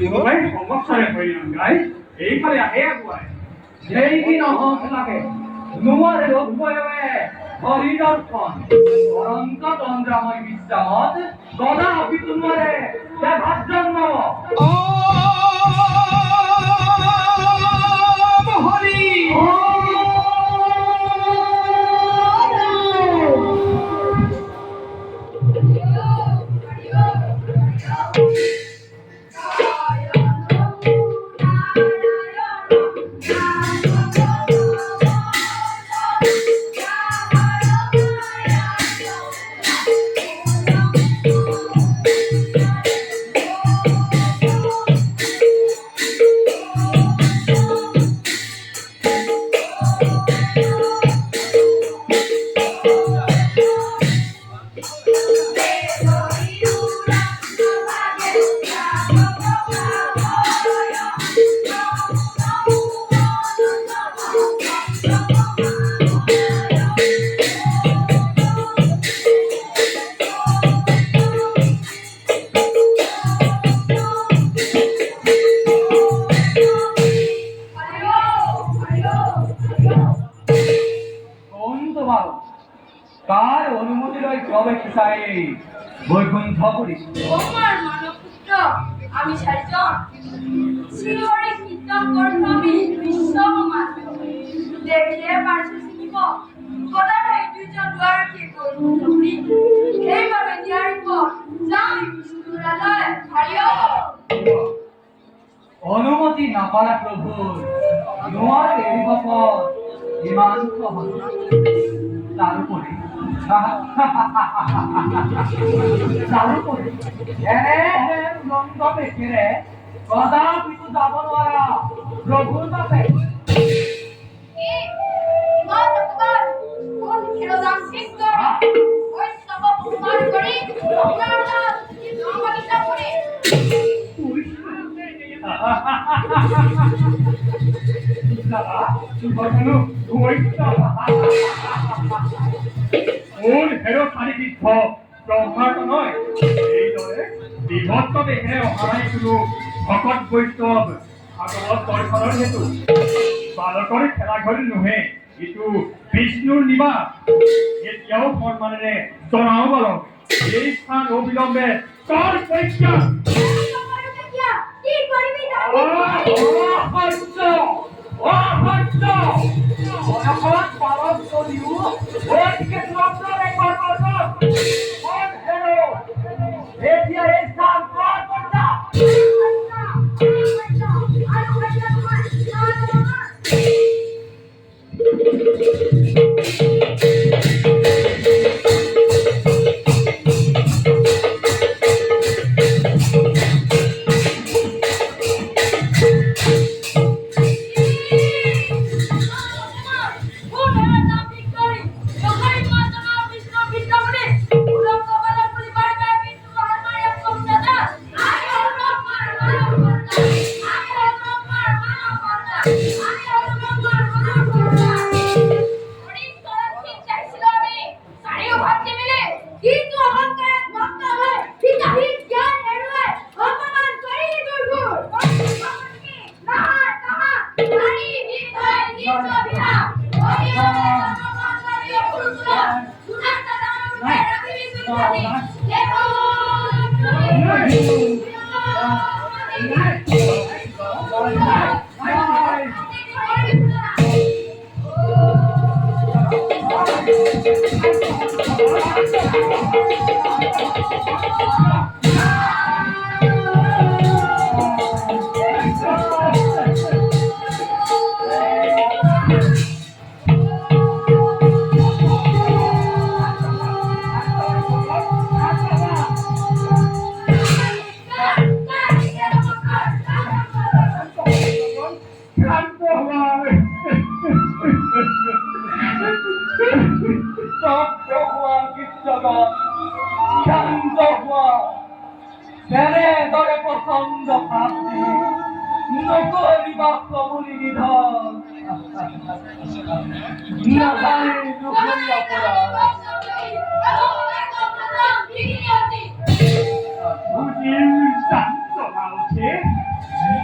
মই সমস্যাৰে পৰিণাম গাই এইফালে আহে আগুৱাই যেই কি নহওক লাগে নোৱাৰে ৰূপয়ে হৰি দৰ্শন অনন্ত তন্দ্ৰাময় বিশ্ৰামত কদাপি নোৱাৰে ভাত জন্মাব হৰি কার অনুমতি রয় কবে চাই বৈকুণ্ঠ পুরী আমার মানবপুত্র আমি সাইজন শিহরে কীর্তন করব আমি বিশ্বমান দেখিয়ে পারছি শিব কোদায় দুইজন দুয়ার কি করব তুমি এইভাবে দিয়ার পর যাই বিষ্ণুরালয় হারিও অনুমতি না পালা প্রভু নোয়ার এরিব পর ইমান সহজ তারপরে নন্দ দেখে কদাপি তো যাব নোৱাৰা প্ৰভুৰ বাবে মোৰ হেৰ চাৰিবিদ্ধ ব্ৰহ্মাৰ্ত নয় এইদৰে বিভক্ত দেহে অহাই কোনো ভকত বৈষ্ণৱ ভাগৱত দৰ্শনৰ হেতু বালকৰ খেলাঘৰ নোহে ইটো বিষ্ণুৰ নিবাস এতিয়াও সন্মানেৰে জনাও বালক এই স্থান অবিলম্বে কৰ পৰীক্ষা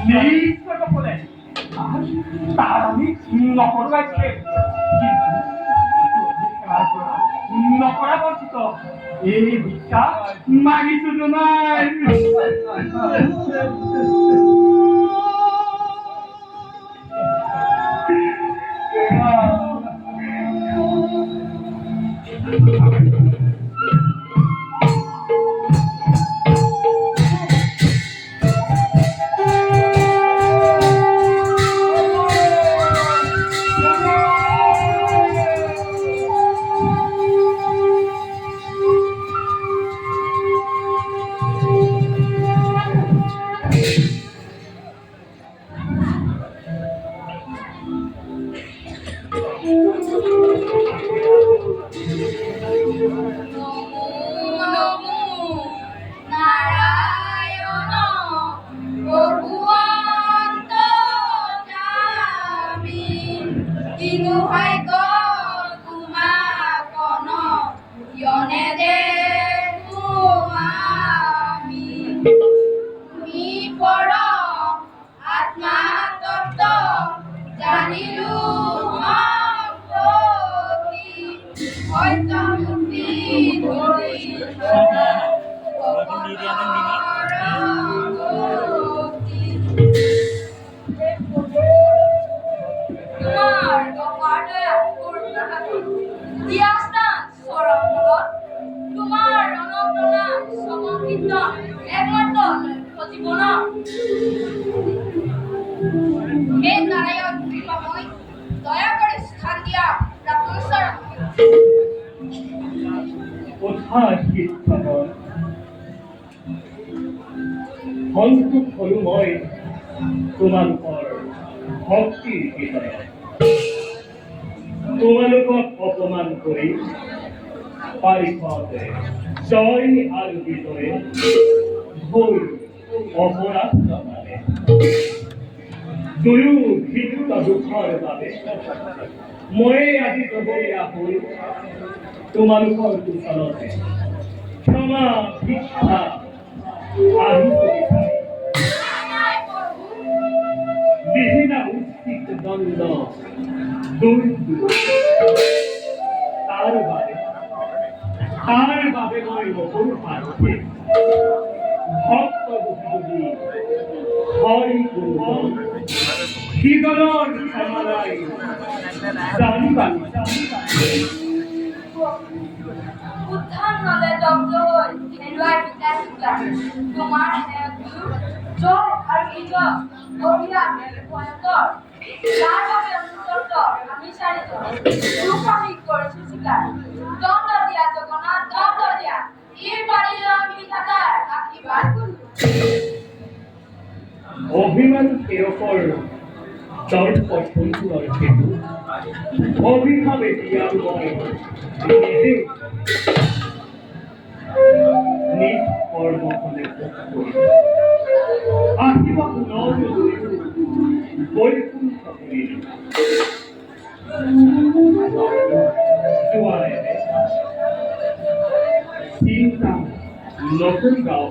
নিশ্চয়সকলে তাত আমি নকৰোৱাইছে কিন্তু নকৰা বঞ্চিত এই ভিক্ষা মাগিছো তোমাৰ সন্তোষ হলো মই তোমালোকৰ ভক্তিৰ বিষয়ে তোমালোকক অপমান কৰি পাৰিষদে জয় আৰু বিজয়ে ভুল অপৰাধ জনালে দুয়ো ভিন্ন দুখৰ বাবে ময়ে আজি জগৰীয়া হৈ তোমালোকৰ কুশলতে ক্ষমা ভিক্ষা বিহিনা উচিত দণ্ড তাৰ বাবে মই নতুন পাৰ্থে ভক্ত যদি হয় গুৰুজন জীৱনৰ সমালাই জানিবা উত্থান নলে দগ্ধ হৈ হেৰুৱাই তোমাৰ জয় আৰু বিজয় অভিলাষ ভয়ংকৰ যাৰ বাবে অনুতপ্ত আমি চাৰিজন দুখ আমি কৰিছো স্বীকাৰ দণ্ড দিয়া জগন্নাথ দণ্ড দিয়া ই পাৰিলে বিধাতাৰ আশীৰ্বাদ কৰোঁ অভিমান সেৱকৰ দৰ্প সন্তুৰ হেতু অভিভাৱে দিয়া মই নিজে নিজ কৰ্মফলে আহিব পুনৰ বৈকুণ্ঠ কৰিলো চিন্তা নতুন গাঁও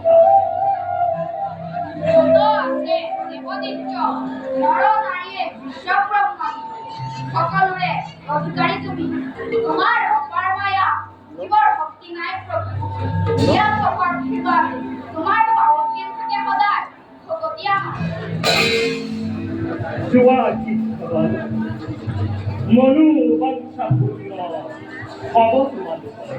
সকলোৰে অধিকাৰী তুমি তোমাৰ অপাৰ মায়া জীৱৰ শক্তি নাই প্ৰভু তোমাৰ পাৱতীন থাকে সদায় ভকতীয়া যোৱা চিত্তবান মনো বাঞ্ছা পূৰ্ণ হব তোমালোকৰ